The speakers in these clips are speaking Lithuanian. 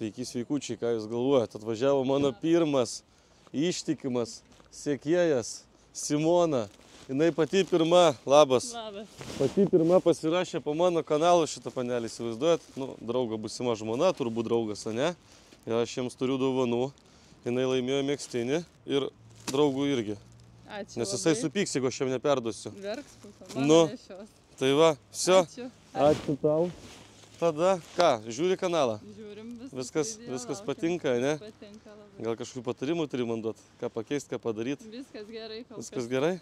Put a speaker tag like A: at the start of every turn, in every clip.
A: Sveiki, sveikučiai, ką jūs galvojate? Atvažiavo mano pirmas ištikimas sekėjas Simona. Jinai pati pirma, labas.
B: Labas.
A: Pati pirma pasirašė po mano kanalą šitą panelį, įsivaizduojat? Nu, draugo būsima žmona, turbūt draugas, ne? Ir aš jiems turiu dovanų. Jinai laimėjo megztinį ir draugų irgi.
B: Ačiū.
A: Nes jisai supyks, jeigu aš jam neperduosiu.
B: Verks, puto.
A: Nu, tai va, viso.
B: Ačiū.
A: Ačiū tau. Tada, ką, žiūri kanalą?
B: Žiūrim
A: Viskas patinka, ne?
B: Patinka labai.
A: Gal kažkokių patarimų turi man duot? Ką pakeisti, ką padaryti?
B: Viskas gerai kol kas.
A: Viskas gerai?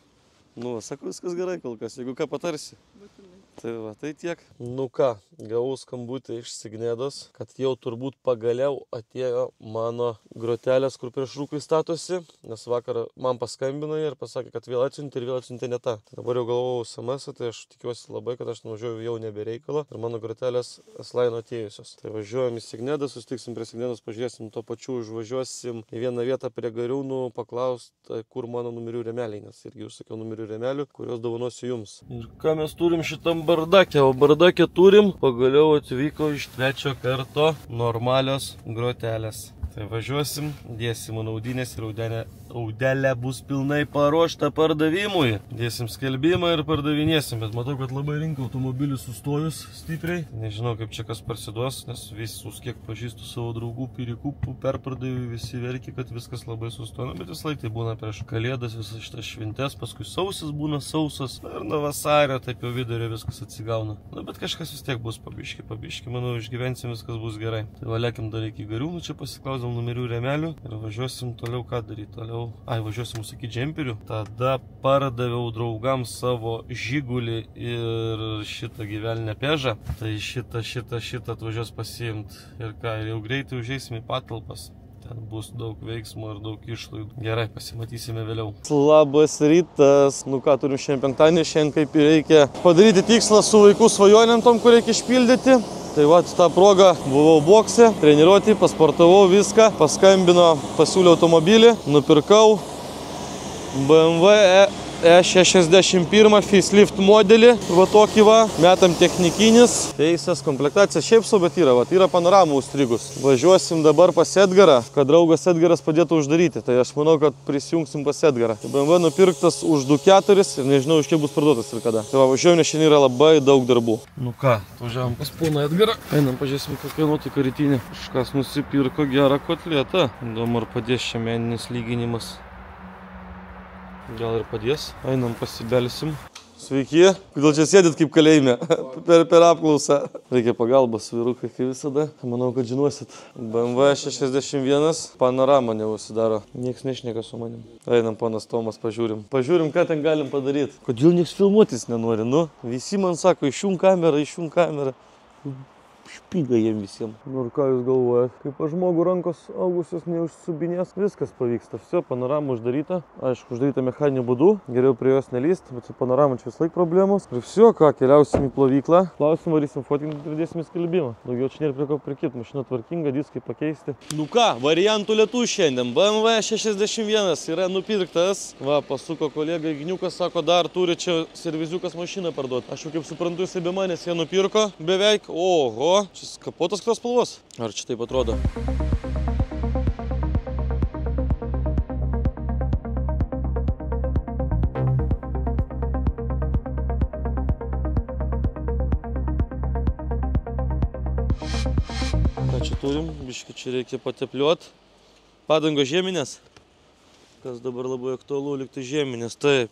A: Nu, sakau, viskas gerai kol kas. Jeigu ką patarsi.
B: Būtinai.
A: Tai va, tai tiek. Nu ką, gavau skambutį iš Signėdos, kad jau turbūt pagaliau atėjo mano grotelės, kur prieš rūkai statosi, nes vakar man paskambino ir pasakė, kad vėl atsiuntė ne tą. Dabar jau galvojau SMS, tai aš tikiuosi labai, kad aš nuvažiuoju jau nebereikalą ir mano grotelės S-Line atėjusios. Tai važiuojam į Signėdą, sustiksim prie Signėdos, pažiūrėsim to pačiu, užvažiuosim į vieną vietą prie Gariūnų, paklausti, kur mano numerių remeliai, nes irgi užsakiau numerių remelių, kuriuos dovanosiu jums. Ir ką mes turim šitam bardake, o bardake turim, pagaliau atvyko iš trečio karto normalios grotelės. Tai važiuosim, dėsim naudinės ir audelė bus pilnai paruošta pardavimui. Dėsim skelbimą ir pardavinėsim, bet matau, kad labai rinka automobilių sustojus stipriai. Nežinau, kaip čia kas parsiduos, nes visus, kiek pažįstu savo draugų, pirikupų, perpardavėjų, visi verkia, kad viskas labai sustoja. Bet vis laik tai būna prieš kalėdas, visas šitas šventes, paskui sausis būna sausas ir nuo vasario taip jau vidurio viskas atsigauna. Na, bet kažkas vis tiek bus pabiški, manau, išgyvensim, viskas bus gerai. Tai valėkim dar iki Gariūnų, čia pasiklausėm numerių remelių ir važiuosim toliau ką daryti. Važiuosim užsakyti džemperių. Tada pardaviau draugams savo Žigulį ir šitą gyvelinę Pežą. Tai šitą atvažiuos pasiimt. Ir ką, ir jau greitai užeisim į patalpas. Ten bus daug veiksmo ir daug išlaidų. Gerai, pasimatysime vėliau. Labas rytas. Nu ką, turim šiandien penktadienį, šiandien kaip ir reikia padaryti tikslą su vaikų svajonėm tom, kur reikia išpildyti. Tai va, tą progą buvau bokse, treniruoti, pasportavau viską, paskambino, pasiūlė automobilį, nupirkau BMW E61 facelift modelį, va tokį va, metam technikinis, teisės, komplektacija šiaip sau, bet yra panoramų užstrigus. Važiuosim dabar pas Edgarą, kad draugas Edgaras padėtų uždaryti, tai aš manau, kad prisijungsim pas Edgarą. BMW nupirktas už 2,4 ir nežinau, iš kiek bus parduotas ir kada. Tai va, važiuojam, nes šiandien yra labai daug darbų. Nu ką, važiavam pas poną Edgarą, einam pažiūrėsim, kokia nuotaika rytinė. Kažkas nusipirko gerą kotletą, įdomu, ar padės čia meninis lyginimas. Gal ir padės. Einam pasibelsim. Sveiki. Kodėl čia sėdit kaip kalėjime? per apklausą. Reikia pagalbos, vyrukai, kaip visada. Manau, kad žinosit. BMW 61 panoramą neužsidaro. Niekas nešneka su manim. Einam, ponas Tomas, pažiūrim. Pažiūrim, ką ten galim padaryti. Kodėl niekas filmuotis nenori, nu? Visi man sako, išjung kamerą. Špyga jiem visiems. Nu ir ką jūs galvojat? Kaip žmogų rankos augusios neužsubinės, viskas pavyksta. Все, panorama uždaryta. Aišku, uždaryta mechaniniu būdu. Geriau prie jos nelyst, bet su panorama čia visąlaik problemos. Ir все, ką, keliausim į plovyklą. Klausim, varysim fotinti ir pridėsim į skelbimą. Daugiau čia nėra prie ko prikit. Mašina tvarkinga, diskai pakeisti. Nu ką, variantų lietų šiandien. BMW 61 yra nupirktas. Va, pasuko kolega Igniukas, sako, dar turi čia serviziukas mašiną parduoti. Aš jau kaip suprantu, jisai be manęs ją nupirko beveik. Oho. Šis kapotas kitos spalvos. Ar čia taip atrodo? Ką čia turim? Biškį čia reikia patepliuot. Padangos žieminės. Kas dabar labai aktualu, likti žieminės. Taip.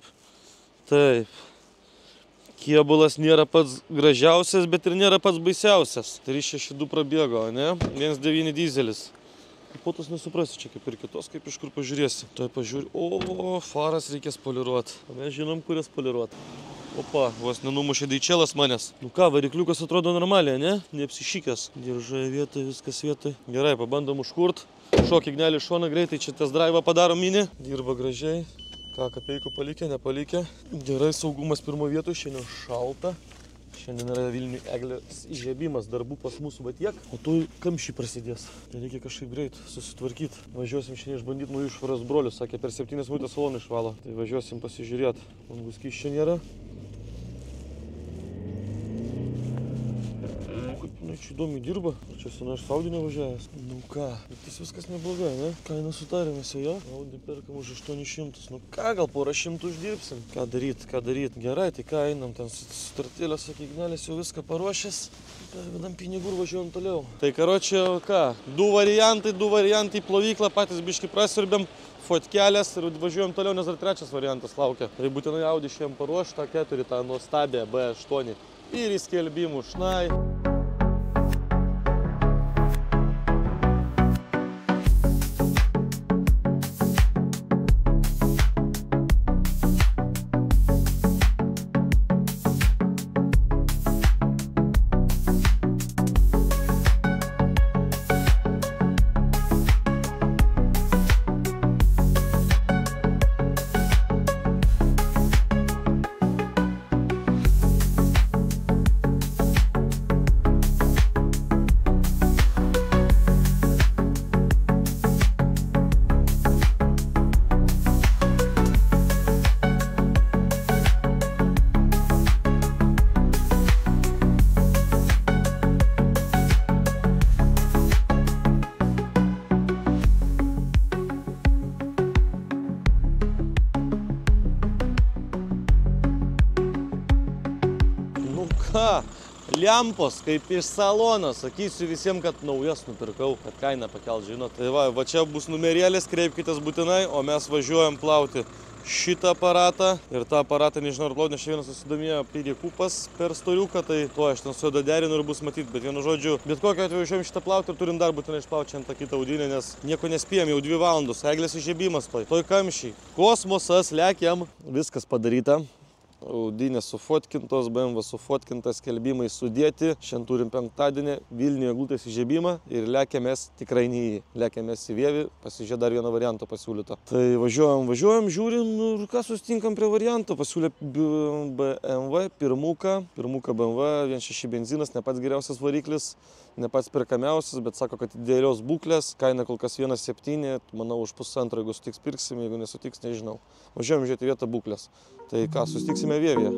A: Kėbulas nėra pats gražiausias, bet ir nėra pats baisiausias. 362 prabėgo, ne? 1.9 dizelis. Kapotus nesuprasi čia kaip ir kitos, kaip iš kur pažiūrėsi. Tuoj pažiūrė. O, faras reikės poliruoti. Mes žinom, kurias poliruoti. Opa, vos nenumušė daičelas manęs. Nu ką, varikliukas atrodo normaliai, ne? Neapsišykęs. Diržoje vietoje, viskas vietoje. Gerai, pabandom užkurt. Šokį gnelį šoną greitai, čia test drive'ą padarom mini. Dirba gražiai. Ką, kapeikų palikė, nepalikę. Gerai, saugumas pirmo vietoj, šiandien šalta. Šiandien yra Vilniui eglės įžiebimas, darbų pas mūsų va tiek. O tu kamščiai prasidės. Tai reikia kažkaip greit susitvarkyti. Važiuosim šiandien išbandyti naujų švaros brolius. Sakė, per 7 minutės saloną išvalo. Tai važiuosim pasižiūrėti. Langų skysčio nėra. Nu, čia įdomiai dirba. Čia su nors Audi nevažiavęs. Nu ką, bet viskas neblogai, ne? Kainą sutarėmės jo. Audi perkam už 800. Nu ką, gal porą šimtų uždirbsim. Ką daryt? Gerai, tai ką einam, ten sutartėlės, sakyknelės jau viską paruošęs. Pervedam pinigų ir važiuojam toliau. Tai karočią, ką, du variantai į plovyklą, patys biškį prasiurbėm. Fotkelės ir važiuojam toliau, nes dar trečias variantas laukia. Tai būtinai Audi šiandien paruoš tą 4, tą nuostabią B8 ir į skelbimų šnai. Ką, lempos kaip iš salono, sakysiu visiems, kad naujas nupirkau, kad kainą pakelt, žinot. Tai va čia bus numerėlis, kreipkitės būtinai, o mes važiuojam plauti šitą aparatą ir tą aparatą, nežinau ar plauti, nes čia vienas susidomėjo pirikupas per storiuką, tai to aš ten su juo derinu ir bus matyti, bet vienu žodžiu, bet kokiu atveju važiuojam šitą plauti ir turim dar būtinai išplauti šiandien tą kitą audinę, nes nieko nespėjom, jau 2 valandos, eglės įžiebimas toj kamščiai. Kosmosas, lekiam, viskas padaryta. Audinės sufotkintos, BMW sufotkintas, skelbimai sudėti. Šiandien turim penktadienį Vilniuje eglutės įžiebimą ir lekiamės tikrai ne į jį. Lekiamės į Vievį, pasižiūrė dar vieną variantą pasiūlytą. Tai važiuojam, žiūrim ir ką susitinkam prie varianto. Pasiūlė BMW, pirmuką BMW, 1.6 benzinas, ne pats geriausias variklis, ne pats perkamiausias, bet sako, kad idealios būklės. Kaina kol kas 1.7, manau už 1.5, jeigu sutiks pirksim, jeigu nesutiks, nežinau. Važiuojam žiūrėti vietą būklės. Tai ką, susitiksime Vievėje.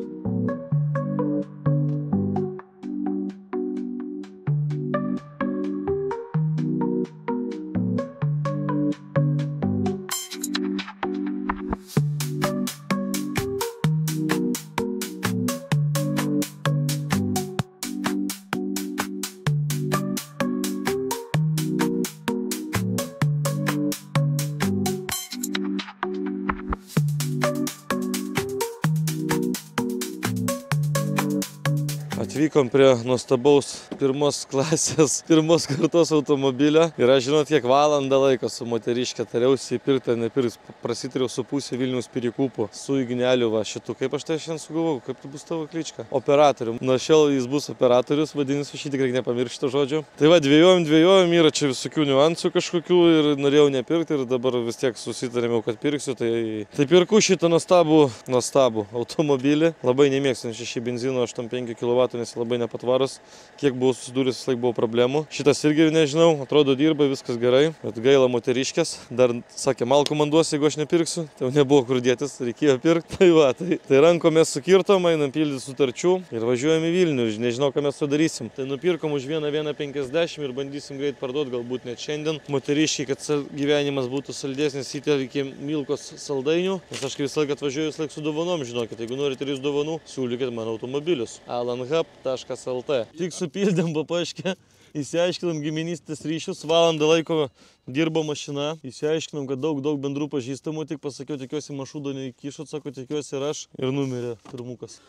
A: Atvykom prie nuostabaus pirmos kartos automobilio. Ir aš žinot, kiek valandą laiko su moteriškė tariausi įpirkti, nepirks. Prasitariau su pusė Vilniaus pirikūpų, su Igneliu va šitų. Kaip aš tai šiandien sugalvojau, kaip tai bus tavo klička? Operatorium. Nuo šiol jis bus operatorius, vadinasi, šį tikrai nepamiršti to žodžio. Tai va, dvėjojom, yra čia visokių niuansų kažkokių ir norėjau nepirkti ir dabar vis tiek susitarėmiau, kad pirksiu. Tai pirku šitą nuostabų automobilį. Labai nemėgstu 1.6 benzino 8,5 kW. Nes labai nepatvarus, kiek buvau susidūręs, vis laik buvo problemų. Šitas irgi nežinau, atrodo dirba, viskas gerai, bet gaila moteriškės. Dar sakė, malku man duos, jeigu aš nepirksiu, tai jau nebuvo kur dėtis, reikėjo pirkti. Tai va, tai rankomės sukirtom, einam pildyti sutarčių ir važiuojam į Vilnių ir nežinau, ką mes sudarysim. Tai nupirkom už 1,50 ir bandysim greit parduoti, galbūt net šiandien. Moteriškiai, kad gyvenimas būtų saldesnis, įtelkė Milkos saldainių, nes aš visą laiką atvažiuoju visą laiką su dovanom, žinokit, jeigu norite ir jūs dovanų, siūlykit man automobilius. alanhub.lt. Tik supildėm papaškę, įsiaiškinom giminystės ryšius, valandą laiko dirbo mašina, įsiaiškinom, kad daug bendrų pažįstamų, tik pasakiau, tikiuosi mašūdo neįkišot, sako, tikiuosi ir aš, ir numirė pirmukas.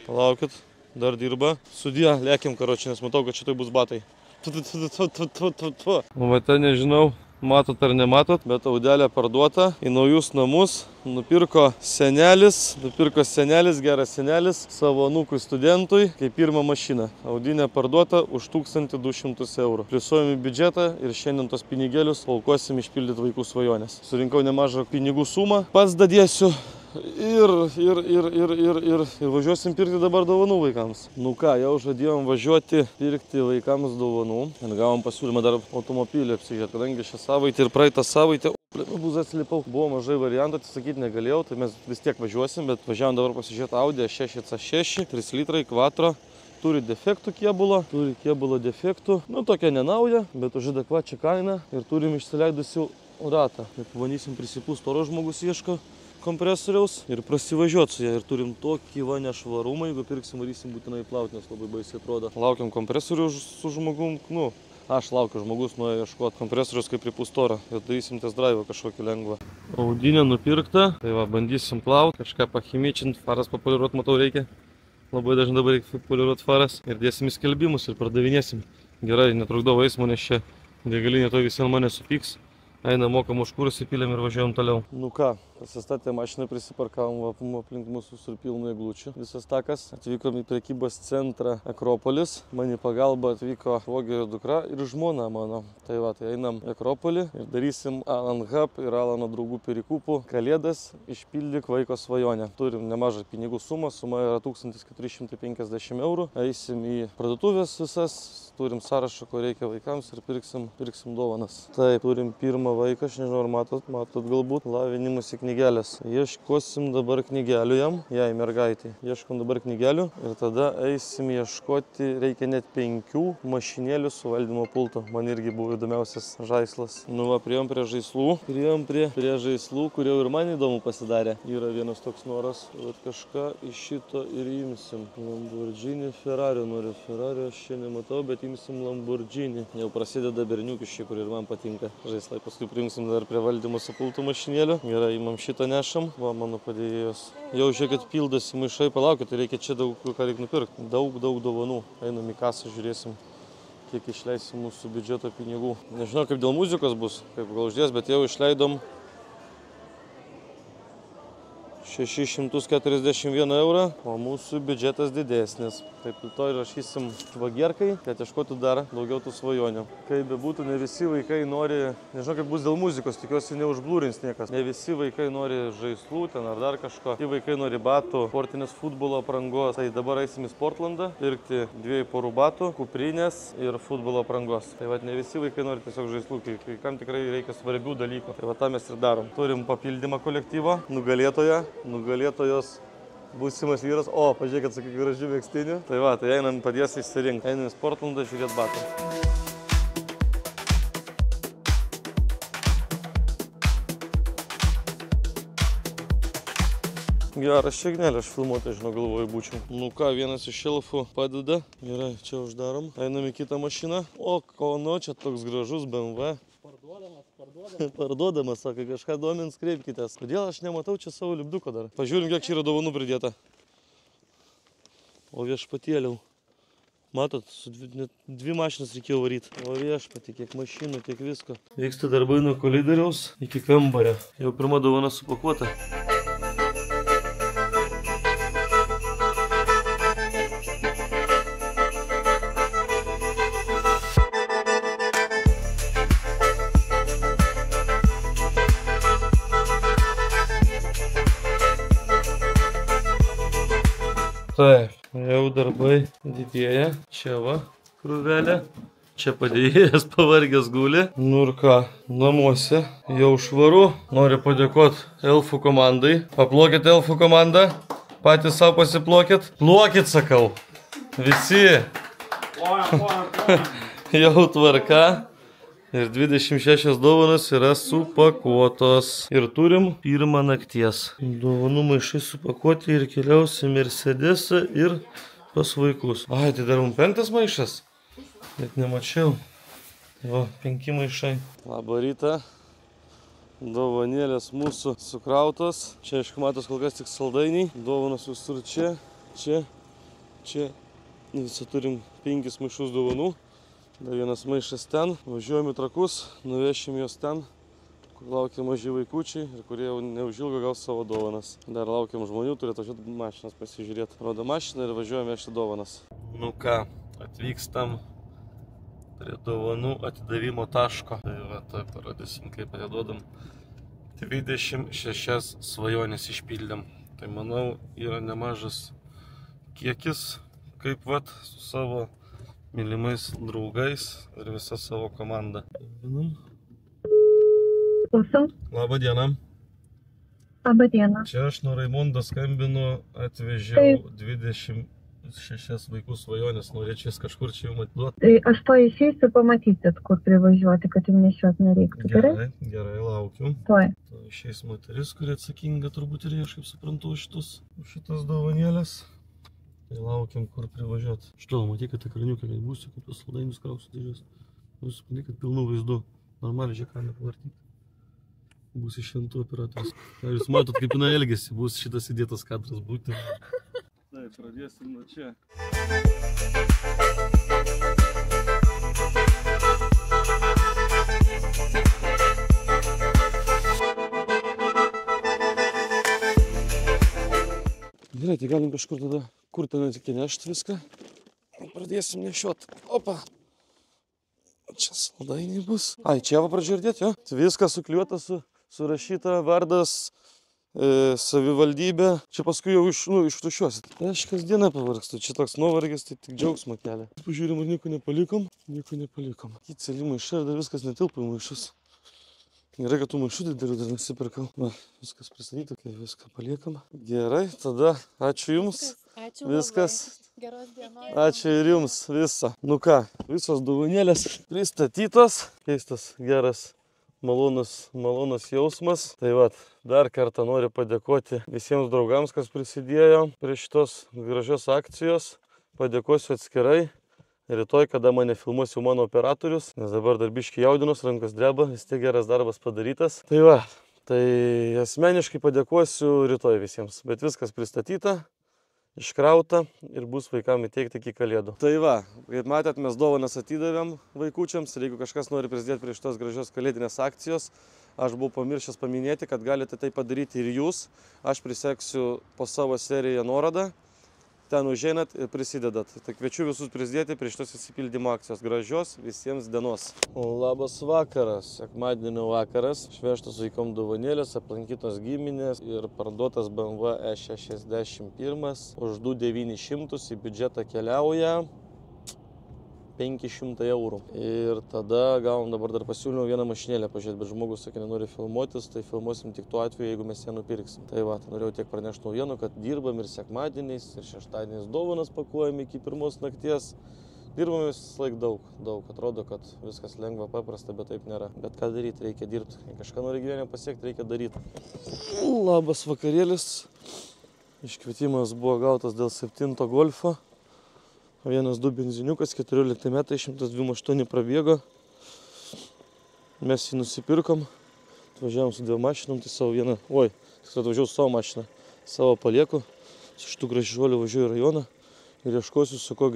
A: Palaukit, dar dirba. Sudie, lėkim karočią, nes matau, kad šitoj bus batai. Va, ten nežinau, matot ar nematot, bet Audelė parduota į naujus namus. Nupirko senelis, geras senelis, savo anūkui studentui, kaip pirmą mašiną. Audinė parduota už 1200 eurų. Prisuojam į biudžetą ir šiandien tos pinigėlius aukosim išpildyti vaikų svajonės. Surinkau nemažą pinigų sumą, pats dadėsiu. Ir važiuosim pirkti dabar dovanų vaikams. Nu ką, jau žadėjom važiuoti pirkti vaikams dovanų. Ir gavom pasiūlymą dar automobilį apsižiūrėti, kadangi šią savaitę ir praeitą savaitę bus atsilipau. Buvo mažai variantų, atsisakyti negalėjau, tai mes vis tiek važiuosim, bet važiavom dabar pasižiūrėti Audi A6 C6, 3 litrai, quattro, turi defektų kėbulo, turi kėbulo defektų. Nu, tokia nenauja, bet už adekvačią kainą ir turim išsileidusių ratą. Ir pabandysim prisipūst, oro žmogus ieško kompresoriaus ir prasivažiuot su ją. Ir turim tokį va nešvarumą, jeigu pirksim, varysim būtinai plaut, nes labai baisiai atrodo. Laukiam kompresorių su žmogum, nu, aš laukiu, žmogus nuėjo ieškoti kompresorius kaip pripūst orą ir darysim test drive kažkokį lengvą. Audinė nupirkta, tai va, bandysim plaut, kažką pachimičint, faras papoliruot, matau, reikia. Labai dažnai dabar reikia poliruot faras ir dėsim į skelbimus ir pardavinėsim. Gerai, netrukdau eismo, nes čia degalinė to visi ant mane supyks. Einam, mokam už kurą, įpylėm ir važiuojam toliau. Nu ką, pasistatė mašiną, prisiparkavom aplink mūsų sur pilnu eglučių. Visas takas. Atvykom į prekybos centrą Akropolis. Man į pagalbą atvyko svogerio dukra ir žmona mano. Tai va, tai einam į Akropolį ir darysim Alan Hub ir Alano draugų perikūpų kalėdas išpildyk vaiko svajonę. Turim nemažą pinigų sumą, suma yra 1450 €. Eisim į parduotuvės visas, turim sąrašą, ko reikia vaikams ir pirksim dovanas. Taip, turim pirmą vaiką, aš nežinau, ar matot galbūt, lavinimusi knygelės. Ieškosim dabar knygelių jam, jai mergaitai. Ieškom dabar knygelių ir tada eisim ieškoti, reikia net 5 mašinėlių su valdymo pulto. Man irgi buvo įdomiausias žaislas. Nu va, priėjom prie žaislų. Priėjom prie žaislų, kurie ir man įdomu pasidarė. Yra vienas toks noras, bet kažką iš šito ir imsim. Lamborghini, Ferrari noriu. Ferrari aš čia nematau, bet imsim Lamborghini. Jau prasideda berniukiškai, kur ir man patinka žaislai. Paskui prijungsim dar prie valdymo su pultų mašinėlių. Gerai, imam šitą nešam. Va, mano padėjėjos. Jau žiūrėkit, pildosi maišai, palaukit, tai reikia čia daug, ką reikia nupirkti. Daug dovanų. Einam į kasą, žiūrėsim, kiek išleisim mūsų biudžeto pinigų. Nežinau, kaip dėl muzikos bus, kaip gal uždės, bet jau išleidom 641 €, o mūsų biudžetas didesnis. Taip, to rašysim vagierkai, kad ieškotų dar daugiau tų svajonių. Kaip bebūtų, ne visi vaikai nori, nežinau, kaip bus dėl muzikos, tikiuosi neužblūrins niekas. Ne visi vaikai nori žaislų ten ar dar kažko. Tie vaikai nori batų, sportinės futbolo aprangos. Tai dabar eisim į Sportlandą, pirkti 2 porų batų, kuprinės ir futbolo aprangos. Tai va, ne visi vaikai nori tiesiog žaislų, kai kam tikrai reikia svarbių dalykų. Tai va, tą mes ir darom. Turim papildymą kolektyvo, nugalėtojos būsimas vyras. O, pažiūrėkit, sakai, gražių megztinių. Tai va, tai einam padės išsirinkti. Einam į Sportlandą žiūrėt batų. Geras šignelė, aš filmuoti, žinau, galvoju būčiau. Nu ką, vienas iš šelfų padeda. Gerai, čia uždarom. Einam į kitą mašiną. O, kono, čia toks gražus BMW. Parduodamas, sako, kažką domins, kreipkitės. Kodėl aš nematau čia savo lipduko dar? Pažiūrim, kiek čia yra dovanų pridėta. O viešpatėliau. Matot, su 2 mašinas reikėjo varyti. O viešpatį, kiek mašinų, kiek visko. Vyksta darbai nuo kolidoriaus iki kambario. Jau pirma dovana supakuota. Taip, jau darbai didėja. Čia va, krūvelė. Čia padėjėjas pavargęs guli. Nu ir ką, namuose jau švaru. Noriu padėkoti elfų komandai. Paplokit elfų komandą. Patys savo pasiplokit. Plokit, sakau. Visi. Jau tvarka. Ir 26 dovanos yra supakuotos. Ir turim pirmą nakties. Dovanų maišai supakuoti ir keliausim Mercedesą ir pas vaikus. Ai, tai dar 5 maišas. Net nemačiau. O, 5 maišai. Labą rytą. Dovanėlės mūsų sukrautos. Čia, aišku, matos kol kas tik saldainiai. Dovanos visur čia, čia, čia. Visą turim 5 maišus dovanų. Dar vienas maišas ten, važiuojam į Trakus, nuvešim juos ten, kur laukia maži vaikučiai ir kurie jau neužilgo gaus savo dovanas. Dar laukiam žmonių, turėtų važiuoti mašinas pasižiūrėti. Rodo mašiną ir važiuojam vežti dovanas. Nu ką, atvykstam prie dovanų atidavimo taško. Tai va, tai parodysim, kaip atiduodam. 26 svajonės išpildėm. Tai manau, yra nemažas kiekis, kaip vat, su savo mylimais draugais ir visa savo komanda.
C: Klausau.
A: Labą dieną.
C: Labą dieną.
A: Čia aš nuo Raimundo skambinu, atvežiau 20 6 vaikų svajonės, norėčiau jas kažkur čia jums atiduoti.
C: Tai aš to išeisiu, pamatysit, kur privažiuoti, kad jums nešiot nereiktų. Gerai?
A: Gerai, laukiu.
C: Tuoj.
A: Išeis moteris, kuri atsakinga turbūt ir aš kaip suprantu už šitas dovanėlės. Tai laukiam, kur privažiuoti. Što, matai, kad ekraniukai, kad būsiu, kaip tos saldainius krausiu dėžės. Jūs suprantai, kad pilnų vaizdų. Normaliai čia kamerą pavartyti. Bus išventų operatorius. Jūs matot, kaip jinai elgesi, bus šitas įdėtas kadras būti. Tai, pradėsim nuo čia. Gerai, tai galim kažkur tada, kur ten nešti viską. Pradėsim nešiot. Opa! Čia saldainiai bus. Ai, čia va pradžiūrėt, jo? Viskas sukliuota, surašyta vardas, savivaldybė. Čia paskui jau ištušiuosit. Aš kasdieną pavargstu. Čia toks nuovargis, tai tik džiaugsmo kelia. Pažiūrėjom, ar nieko nepalikom. Nieko nepalikom. Kiceli maišai, dar viskas netilpa į maišus. Gerai, kad tų maišų didelių dar nesipirkau. Va, viskas pristatyta, kai viską paliekam. Gerai, tada ačiū jums.
D: Ačiū
A: viskas.
D: Labai. Geros dienos.
A: Ačiū ir jums visą. Nu ką, visos dovanėlės pristatytos. Keistas, geras, malonus jausmas. Tai va, dar kartą noriu padėkoti visiems draugams, kas prisidėjo prie šitos gražios akcijos. Padėkosiu atskirai. Rytoj, kada mane filmuos jau mano operatorius, nes dabar dar biškį jaudinus, rankos dreba, vis tiek geras darbas padarytas. Tai va, tai asmeniškai padėkosiu rytoj visiems. Bet viskas pristatyta, iškrauta ir bus vaikam įteikti iki Kalėdų. Tai va, kaip matėt, mes dovanas atidavėm vaikučiams ir jeigu kažkas nori prisidėti prie šitos gražios kalėdinės akcijos, aš buvau pamiršęs paminėti, kad galite tai padaryti ir jūs. Aš priseksiu po savo seriją nuorodą. Ten užeinat ir prisidedat. Tai kviečiu visus prisidėti prie šitos įsipildymo akcijos. Gražios visiems dienos. Labas vakaras, sekmadienio vakaras. Šveštos vaikom dovanėlės, aplankytos giminės ir parduotas BMW E61 už 2900 į biudžetą keliauja 500 eurų. Ir tada gavom dabar dar pasiūlymą vieną mašinėlę pažiūrėti, bet žmogus sakė, nenori filmuotis, tai filmuosim tik tuo atveju, jeigu mes ją nupirksim. Tai va, norėjau tiek pranešti naujienų, kad dirbam ir sekmadieniais, ir šeštadieniais dovanas pakuojam iki 1 nakties. Dirbam vis laik daug. Atrodo, kad viskas lengva, paprasta, bet taip nėra. Bet ką daryti, reikia dirbti. Jei kažką nori gyvenime pasiekti, reikia daryti. Labas vakarėlis. Iškvietimas buvo gautas dėl 7 Golfo. 1.2 benziniukas, 14 metai, 128 prabėgo. Mes jį nusipirkom. Atvažiavom su 2 mašinom, tai savo vieną, atvažiavau su savo mašiną. Savo palieku, su šitų gražuolių važiuoju į rajoną ir ieškosiu su ko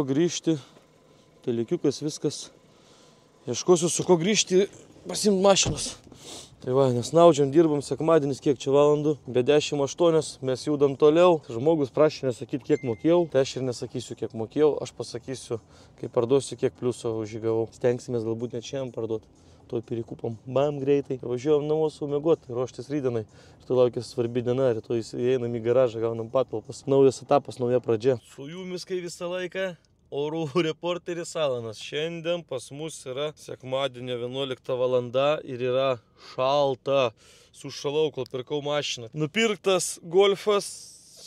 A: grįžti. Telikiukas viskas. Ieškosiu su ko grįžti, pasiimt mašinos. Tai va, nes naudžiam, dirbam sekmadienis, kiek čia valandų, be 10:08, mes judam toliau. Žmogus prašė nesakyti, kiek mokėjau, tai aš ir nesakysiu, kiek mokėjau, aš pasakysiu, kai parduosiu, kiek pliuso užžygavau. Stengsimės galbūt net šiandien parduoti, toj pirikupam, bam greitai. Važiuojam namo sumiegot, ruoštis rydienai. Ir tai laukia svarbi diena, rytoj įeinam į garažą, gaunam patalpas. Naujas etapas, nauja pradžia. Su jumis kai visą laiką. Orų reporteris Alanas. Šiandien pas mus yra sekmadienio 11 valanda ir yra šalta. Sušalau, kol pirkau mašiną. Nupirktas Golfas,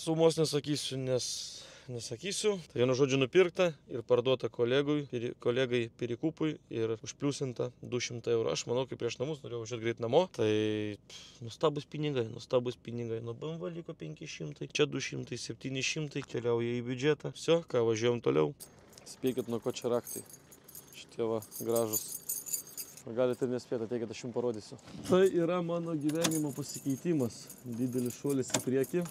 A: sumos nesakysiu, Tai vienu žodžiu nupirkta ir parduota kolegai Pirikupui ir užpliusinta 200 eurų. Aš manau, kaip prieš namus norėjau važiuoti greit namo. Tai nustabus pinigai. Nuo BMW liko 500, čia 200, 700 keliauja į biudžetą. Vsio, ką važiuojam toliau. Spėkit, nuo ko čia raktai. Šitie va, gražus. Galite ir nespėti, ateikit, aš jums parodysiu. Tai yra mano gyvenimo pasikeitimas. Didelis šuolis į priekį.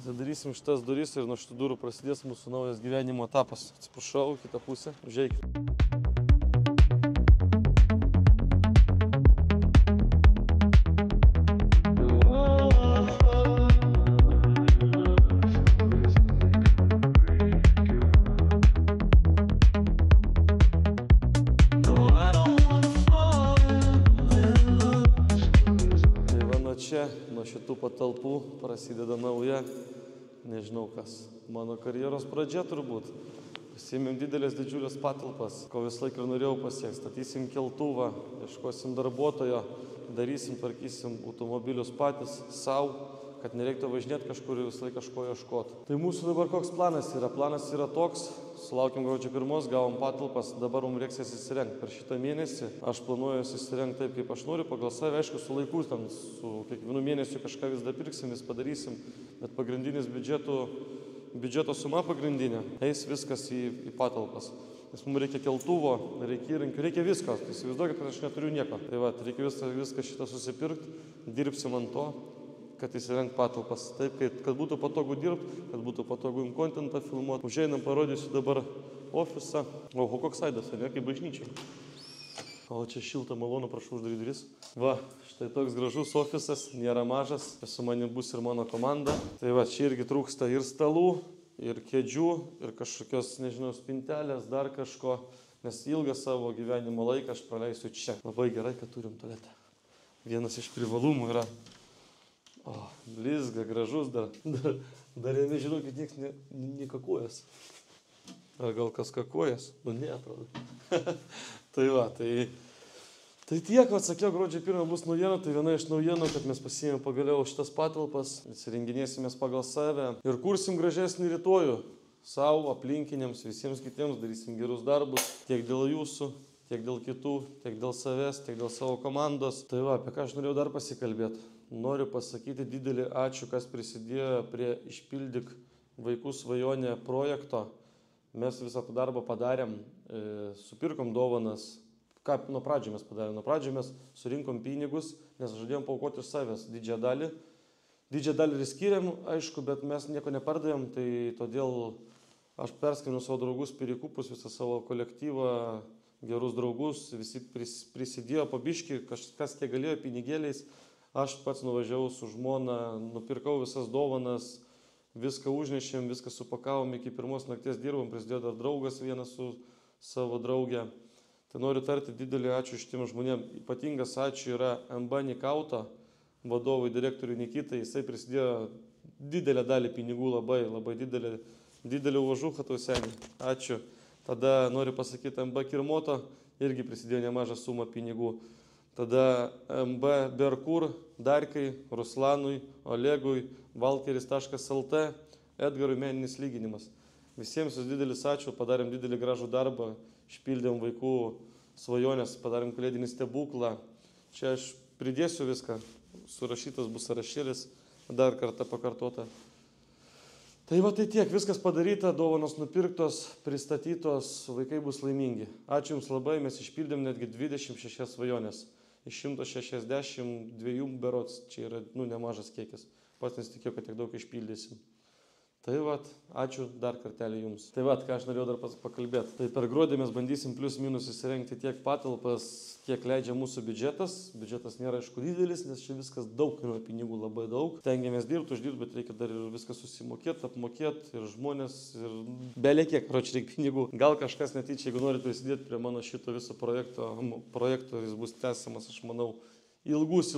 A: Atidarysim šitas duris ir nuo šitų durų prasidės mūsų naujas gyvenimo etapas. Atsiprašau, kitą pusę. Užeikit. Nuo šitų patalpų prasideda nauja, nežinau kas, mano karjeros pradžia turbūt. Pasiėmėm didžiulės patalpas, ko visą laiką ir norėjau pasiekti. Statysim keltuvą, ieškosim darbuotojo, darysim, tvarkysim automobilius patys, savo, kad nereiktų važinėti kažkur ir visą laiką kažko ieškoti. Tai mūsų dabar koks planas yra? Planas yra toks, sulaukėm gruodžio 1, gavom patalpas, dabar mums reiks jas įsirengti. Per šitą mėnesį aš planuoju jas įsirengti taip, kaip aš noriu, pagal save, aišku, su laiku, tam, su kiekvienu mėnesiu kažką vis dar pirksim, vis padarysim, bet pagrindinis biudžeto suma pagrindinė, eis viskas į patalpas. Nes mums reikia keltuvo, reikia įrankių, reikia visko. Tai įsivaizduokit, kad aš neturiu nieko. Tai va, reikia viską šitą susipirkti, dirbsim ant to, kad įsirengt patalpas. Taip, kad būtų patogu dirbti, kad būtų patogu jums kontentą filmuoti. Užeinam, parodysiu dabar ofisą. Oho, koks aidas, ne, kaip bažnyčiai. O čia šilta, malonu, prašau uždaryti duris. Va, štai toks gražus ofisas, nėra mažas. Su manim bus ir mano komanda. Tai va, čia irgi trūksta ir stalų, ir kėdžių, ir kažkokios, nežinau, spintelės, dar kažko, nes ilgą savo gyvenimo laiką aš praleisiu čia. Labai gerai, kad turim tualetą. Vienas iš privalumų yra, blizga, gražus, dar jame, žinokit, nieks nekakuojas. Ar gal kas kakuojas? Nu, ne, atrodo. Tai va, tai tiek, atsakiau, gruodžio 1 bus naujiena, tai viena iš naujienų, kad mes pasiėmėm pagaliau šitas patalpas, įsirenginėsimės pagal save ir kursim gražesnį rytojų savo, aplinkiniams, visiems kitiems, darysim gerus darbus, tiek dėl jūsų, tiek dėl kitų, tiek dėl savęs, tiek dėl savo komandos. Tai va, apie ką aš norėjau dar pasikalbėti. Noriu pasakyti didelį ačiū, kas prisidėjo prie Išpildyk vaikų svajonę projekto. Mes visą tą darbą padarėm, supirkom dovanas. Ką nuo pradžio mes padarėm? Nuo pradžio mes surinkom pinigus, nes žadėjom paaukoti iš savęs didžiąją dalį. Didžiąją dalį ir skiriam, aišku, bet mes nieko nepardavėm, tai todėl aš perskambinau savo draugus Pirikupus, visą savo kolektyvą, gerus draugus, visi prisidėjo po biškį, kas kiek galėjo pinigėliais. Aš pats nuvažiavau su žmona, nupirkau visas dovanas, viską užnešėm, viską supakavom, iki 1 nakties dirbom, prisidėjo dar draugas vienas su savo drauge. Tai noriu tarti didelį ačiū šitiem žmonėm. Ypatingas ačiū yra MB Nikauto, vadovui, direktoriui Nikitai. Jisai prisidėjo didelę dalį pinigų, labai didelį uvažuchą tau seniai. Ačiū. Tada noriu pasakyti MB Kirmoto, irgi prisidėjo nemažą sumą pinigų. Tada MB Berkur, Darkai, Ruslanui, Olegui, Valkeris.lt, Edgarui meninis lyginimas. Visiems jūs didelis ačiū, padarėm didelį gražų darbą. Išpildėm vaikų svajonės, padarėm kalėdinį stebuklą. Čia aš pridėsiu viską, surašytas bus sąrašėlis, dar kartą pakartota. Tai va tai tiek, viskas padaryta, dovanos nupirktos, pristatytos, vaikai bus laimingi. Ačiū Jums labai, mes išpildėm netgi 26 svajonės. Iš 162 berods, čia yra nemažas kiekis. Pats nesitikėjau, kad tiek daug išpildysim. Tai va, ačiū dar kartelį Jums. Tai va, ką aš norėjau dar pakalbėti. Tai per gruodį mes bandysim plius minus įsirengti tiek patalpas, kiek leidžia mūsų biudžetas. Biudžetas nėra aišku didelis, nes čia viskas daug kainuoja, pinigų labai daug. Tengiamės dirbti, uždirbti, bet reikia dar ir viską susimokėti, apmokėti ir žmonės, ir belekiek, reikia pinigų. Gal kažkas netyčia, jeigu norite prisidėti prie mano šito viso projekto, jis bus tęsiamas, aš manau, ilgus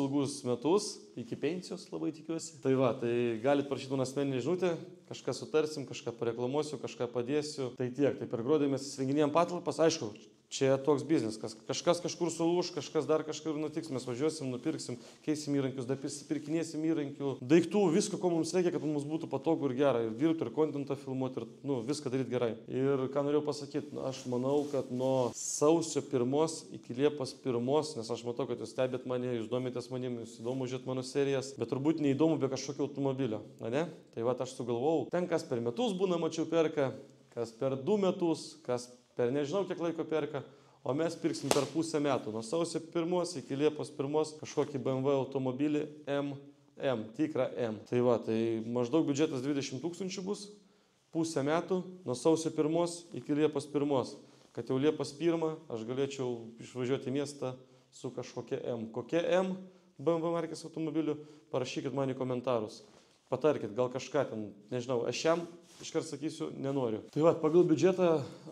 A: metus, iki pensijos labai tikiuosi. Tai va, tai galit parašyti man asmeninę žinutę, kažką sutarsim, kažką pareklamuosiu, kažką padėsiu. Tai tiek, tai per gruodį mes įsirenginėjom patalpas, aišku, čia toks biznis, kažkas kažkur sulūš, kažkas dar kažkur nutiks, mes važiuosim, nupirksim, keisim įrankius, dar pirkinėsim įrankių, daiktų, visko, ko mums reikia, kad mums būtų patogu ir gera, ir dirbti, ir kontentą filmuoti, ir viską daryti gerai. Ir ką norėjau pasakyti, aš manau, kad nuo sausio 1 iki Liepos 1, nes aš matau, kad jūs stebėt mane, jūs domitės manim, jūs įdomu žiūrėt mano serijas, bet turbūt neįdomu be kažkokio automobilio, ne? Tai va, aš sugalvojau, ten kas per metus būna, mačiau perka, kas per 2 metus, kas per nežinau kiek laiko perka, o mes pirksim per pusę metų. Nuo sausio 1 iki Liepos 1 kažkokį BMW automobilį M, tikrą M. Tai va, tai maždaug biudžetas 20 000 bus, pusę metų, nuo sausio 1 iki Liepos 1. Kad jau Liepos 1 aš galėčiau išvažiuoti į miestą su kažkokia M. Kokia M BMW markės automobiliu, parašykit man į komentarus. Patarkit, gal kažką ten, nežinau, aš jam iškart sakysiu, nenoriu. Tai va, pagal biudžetą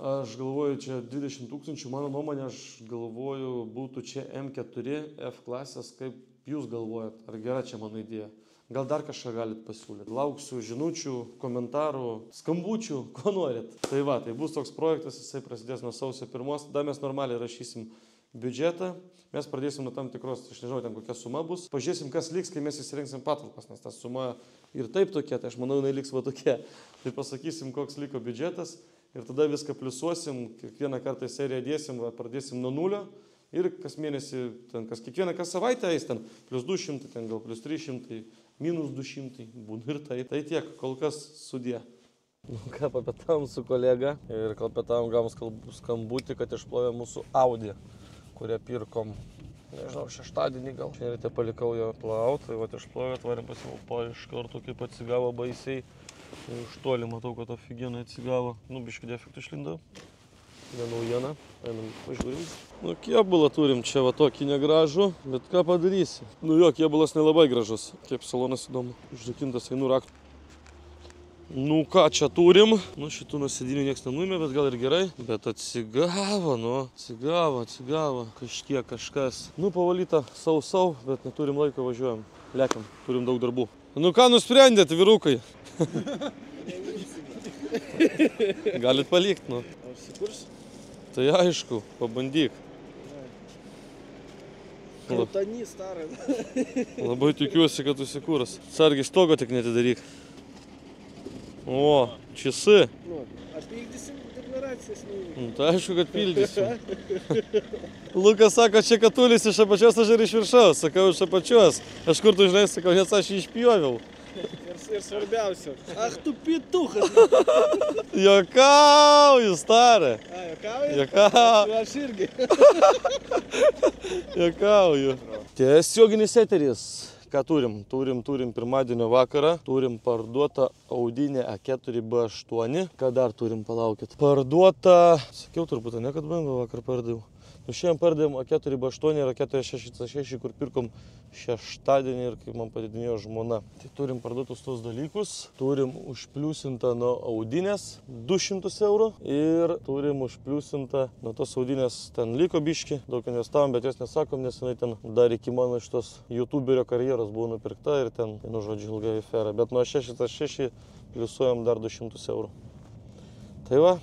A: aš galvoju, čia 20 000, mano nuomonė, aš galvoju, būtų čia M4 F klasės, kaip jūs galvojat, ar gera čia mano idėja. Gal dar kažką galit pasiūlyti. Lauksiu žinučių, komentarų, skambučių, ko norit. Tai va, tai bus toks projektas, jisai prasidės nuo sausio 1, tada mes normaliai rašysim biudžetą. Mes pradėsim nuo tam tikros, aš nežinau, ten kokia suma bus. Pažiūrėsim, kas liks, kai mes įsirinksim patalpas, nes ta suma ir taip tokia, tai aš manau, jinai liks va tokia. Tai pasakysim, koks liko biudžetas ir tada viską pliusuosim, kiekvieną kartą seriją dėsim, va, pradėsim nuo nulio ir kas mėnesį, ten, kas savaitę eis ten, plus 200, ten gal plus 300, minus 200, būna ir tai. Tai tiek, kol kas sudė. Nu ką, papietavom su kolega ir papietavom gavom skambutį, kad išplovė mūsų Audi, kurią pirkom, nežinau, šeštadienį gal. Šiandien ryte palikau jo plaut, tai va išplovė, atvarėm pasimaupo iš karto, kaip atsigavo baisiai. Iš toli matau, kad ofigienai atsigavo. Nu, biškį defektų išlindau. Ne naujiena, einam pažiūrim. Nu, kėbulą turim čia va tokį negražų, bet ką padarysi. Nu jo, kėbulas nelabai gražus, kaip salonas įdomu. Uždakintas einu raktų. Nu ką čia turim, nu šitų nuo sėdinių nieks nenuėmė, bet gal ir gerai. Bet atsigavo, nu, atsigavo, kažkiek kažkas. Nu pavalyta sau, bet neturim laiko, važiuojam, lekiam, turim daug darbų. Nu ką nusprendėt, vyrukai? Galit palikt, nu.
D: Ar sikurs?
A: Tai aišku, pabandyk.
D: Krautanys, tarai.
A: Labai tikiuosi, kad užsikūras. Sargiai stogo tik netidaryk. O, čisi.
D: Nu, aš pykdysim deklaracijas.
A: Nu, tai aišku, kad pildysim. Lukas sako, čia katulis iš apačios, aš ir iš viršaus. Sakau, iš apačios. Aš kur tu žinai, sakau, nes aš jį išpjoviau.
D: Ir svarbiausia. Ach, tu pituchas.
A: Jokauju, starė.
D: A, jokauji?
A: Jokauju.
D: Aš irgi.
A: Jokauju. Tiesioginis eteris. Ką turim? Turim pirmadienio vakarą, turim parduotą Audinę A4 B8. Ką dar turim, palaukit? Parduotą, sakiau turbūt, ne kad BMW vakar pardavau. Nu šiandien pardavėm A4 B8 ir A4 6, kur pirkom šeštadienį ir kaip man padidinėjo žmona. Tai turim parduotus tos dalykus, turim užpliusintą nuo Audinės 200 eurų ir turim užpliusintą nuo tos Audinės, ten liko biški, daug investavom, bet jos nesakom, nes jinai ten dar iki mano šitos youtuberio karjeros buvo nupirkta ir ten, nu žodžiu, ilgai afera. Bet nuo 6 pliusuojam dar 200 eurų. Tai va.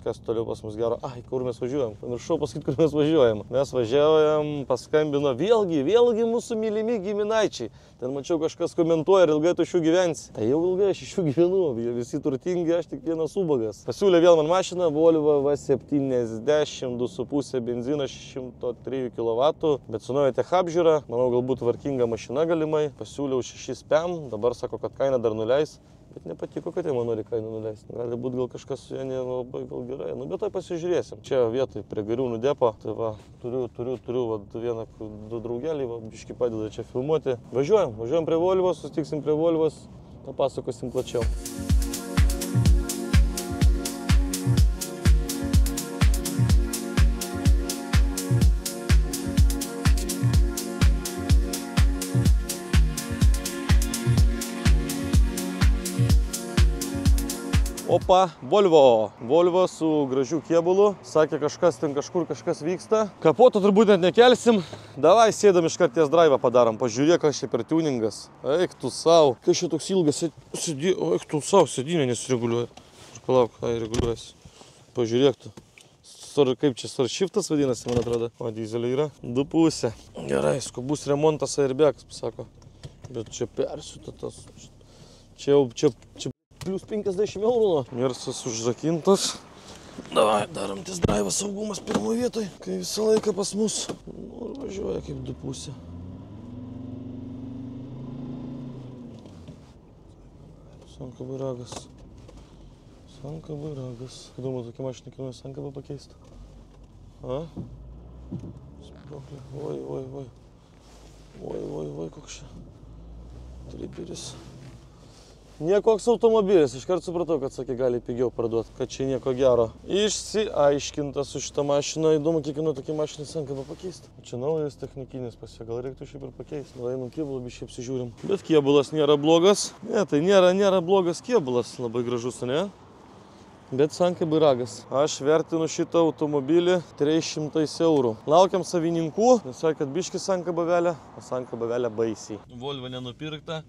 A: Kas toliau pas mus gero? Ai, kur mes važiuojam? Pamiršau pasakyti, kur mes važiuojam. Mes važiuojam, paskambino vėlgi mūsų mylimi giminaičiai. Ten mačiau kažkas komentuoja, ar ilgai tu iš jų gyvensi. Tai jau ilgai aš iš jų gyvenu, jie visi turtingi, aš tik vienas ubagas. Pasiūlė vėl man mašiną, Volvo V70, 2,5 benzinas, 103 kW, bet su nauja tech apžiūra, manau, galbūt tvarkinga mašina galimai. Pasiūliau 6 PM, dabar sako, kad kaina dar nuleis. Bet nepatiko, kad jie man nori kainą nuleisti. Gali būti gal kažkas su jie nelabai gal gerai. Nu, bet tai pasižiūrėsim. Čia vietoj prie Gariūnų depo. Tai va, turiu va, du draugelį, va, biškį padeda čia filmuoti. Važiuojam prie Volvos, susitiksim prie Volvos, papasakosim plačiau. Opa, Volvo su gražiu kėbulu. Sakė, kažkas ten kažkas vyksta. Kapoto turbūt net nekelsim. Davai, sėdam iš karties drive padarom. Pažiūrėk, kas čia per tuningas. Eik tu savo. Kas čia toks ilgas sėdinė? Eik tu savo, sėdinė nesireguliuoja. Palauk, reguliuojasi. Pažiūrėk tu. Kaip čia shiftas vadinasi, man atrodo. O, dizelė yra 2,5. Gerai, skubus remontas airbag, sako. Bet čia persiūta tas. Čia plus 50 eurų. Mersas užrakintas. Davai, darom test drive, saugumas pirmoje vietoje, kai visą laiką pas mus. Nu, ir važiuoja kaip 2,5. Sankabų ragas. Įdomu, tokia mašina kainuoja sankabą pakeisti. A? Sproklė. Oi, koks čia. Triperis. Niekoks automobilis, iškart supratau, kad sakė, gali pigiau parduoti, kad čia nieko gero. Išsiaiškinta su šitą mašiną, įdomu, kiek kainuoja tokia mašina sankabą pakeisti. Čia naujas technikinis pas ją, gal reiktų šiaip ir pakeisti. Gal einam kėbulą, biškai apsižiūrim. Bet kėbulas nėra blogas. Ne, tai nėra blogas kėbulas, labai gražus, ne? Bet sankabų ragas. Aš vertinu šitą automobilį 300 eurų. Laukiam savininkų, nes sakė, kad biški sankabą velia, o sankabą velia baisiai. Volvo nenupirkta.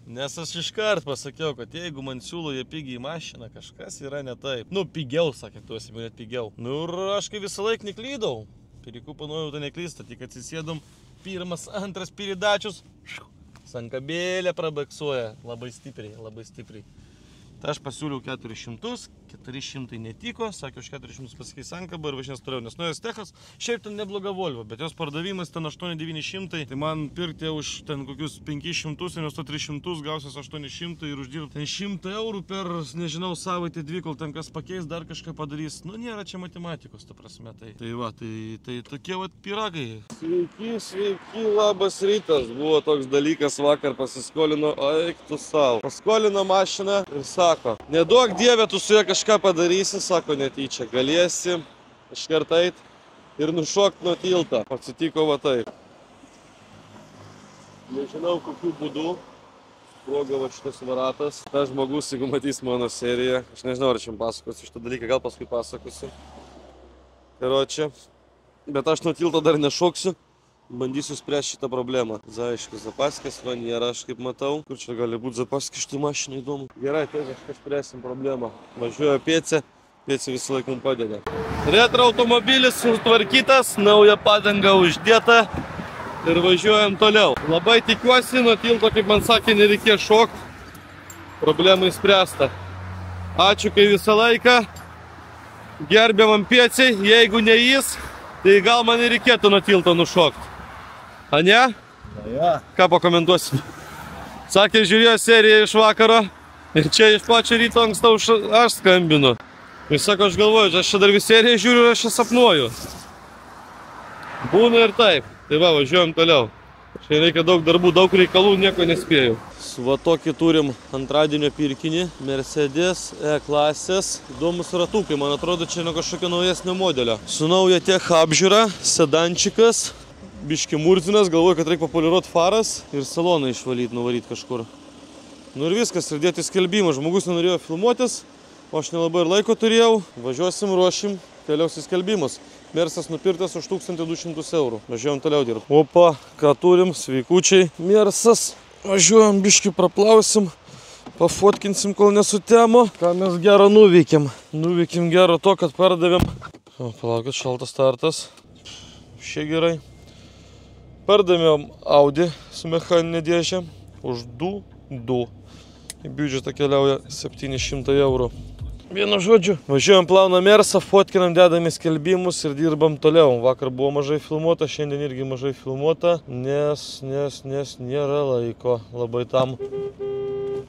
A: Nes aš iškart pasakiau, kad jeigu man siūlo jie pigiai mašiną, kažkas yra ne taip. Nu, pigiau, sakė, tu esi net pigiau. Nu, ir aš kai visą laiką neklydau. Perikupanojau, tai neklysta, tik atsisėdom. Pirmas, antras piridačius. Sankabėlė prabaksuoja. Labai stipriai, labai stipriai. Tai aš pasiūliau 400, 400 netiko, sakė, už 400 pasikeis sankabą ir važinės toliau, nes nuėjęs techas, šiaip ten nebloga Volvo, bet jos pardavimas ten 8-900, tai man pirkti už ten kokius 500, investuoti 300, gausias 800 ir uždirbti ten 100 eurų per, nežinau, savaitę dvi, kol ten kas pakeis, dar kažką padarys. Nu, nėra čia matematikos, ta prasme, tai va, tai tokie vat pyragai. Sveiki, sveiki, labas rytas, buvo toks dalykas, vakar pasiskolino, eik tu savo. Paskolino mašiną ir sako, neduok dieve, tu su ja kažką padarysi, sako, netyčia, galėsi iškart eit ir nušokt nuo tilto. Atsitiko va taip. Nežinau, kokiu būdu sprogo va šitas ratas. Tas žmogus, jeigu matys mano seriją, aš nežinau, ar aš jums pasakosiu šitą dalyką, gal paskui pasakosiu. Karočią, bet aš nuo tilto dar nešoksiu. Bandysiu spręsti šitą problemą. Aišku, zapaskės va nėra, aš kaip matau. Kur čia gali būti zapaskės šitų mašinų, įdomu. Gerai, tai kažką spręsim problemą. Važiuoju Pėcė, Pėcė visą laiką mums padeda. Retro automobilis sutvarkytas, nauja padanga uždėta ir važiuojam toliau. Labai tikiuosi, nuo tilto, kaip man sakė, nereikės šokti. Problema įspręsta. Ačiū, kai visą laiką. Gerbiamam Pėcei, jeigu ne jis, tai gal man ir reikėtų nuo tilto nušokti. A ne?
D: Na ja.
A: Ką pakomentuosim? Sakė, žiūrėjo seriją iš vakaro ir čia iš pačio ryto ankstau aš skambinu. Ir sako, aš galvoju, aš čia dar vis seriją žiūriu ir aš čia sapnuoju. Būna ir taip. Tai va, važiuojam toliau. Čia reikia daug darbų, daug reikalų, nieko nespėjau. Va tokį turim antradienio pirkinį, Mercedes E-klasės. Įdomus ratukai, man atrodo, čia nuo kažkokio naujesnio modelio. Su nauja tech apžiūra, sedančikas. Biški murzinas, galvoju, kad reikia papoliruoti faras ir saloną išvalyti, nuvaryti kažkur. Nu ir viskas, ir dėti skelbimą. Žmogus nenorėjo filmuotis, o aš nelabai ir laiko turėjau. Važiuosim, ruošim, keliaus į skelbimus. Mersas nupirktas už 1200 eurų. Važiuojam toliau dirbti. Opa, ką turim, sveikučiai. Mersas, važiuojam, biški praplausim, pafotkinsim, kol nesutemo. Ką mes gero nuveikėm. Nuveikėm gero to, kad pardavėm. O, palaukit, šaltas startas. Šie gerai. Pardavėm Audi su mechaninė dėžė už 2. Į biudžetą keliauja 700 eurų. Vienu žodžiu, važiuojam plauną Mersą, fotkinam, dedam į skelbimus ir dirbam toliau. Vakar buvo mažai filmuota, šiandien irgi mažai filmuota, nes nėra laiko labai tam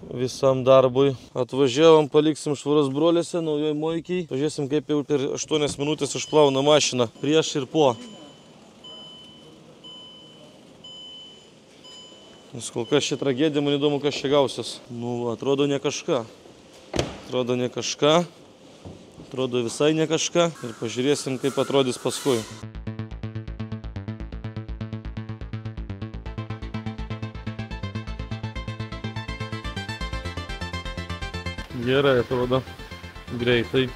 A: visam darbui. Atvažiavom, paliksim švaros broliuose, naujoj Moikiai. Pažiūrėsim, kaip jau per 8 minutės išplauna mašiną prieš ir po. Nes kol kas čia tragedija, man įdomu, kas čia gausis. Nu, atrodo ne kažką. Atrodo ne kažką. Atrodo visai ne kažką. Ir pažiūrėsim, kaip atrodys paskui. Gerai atrodo. Greitai.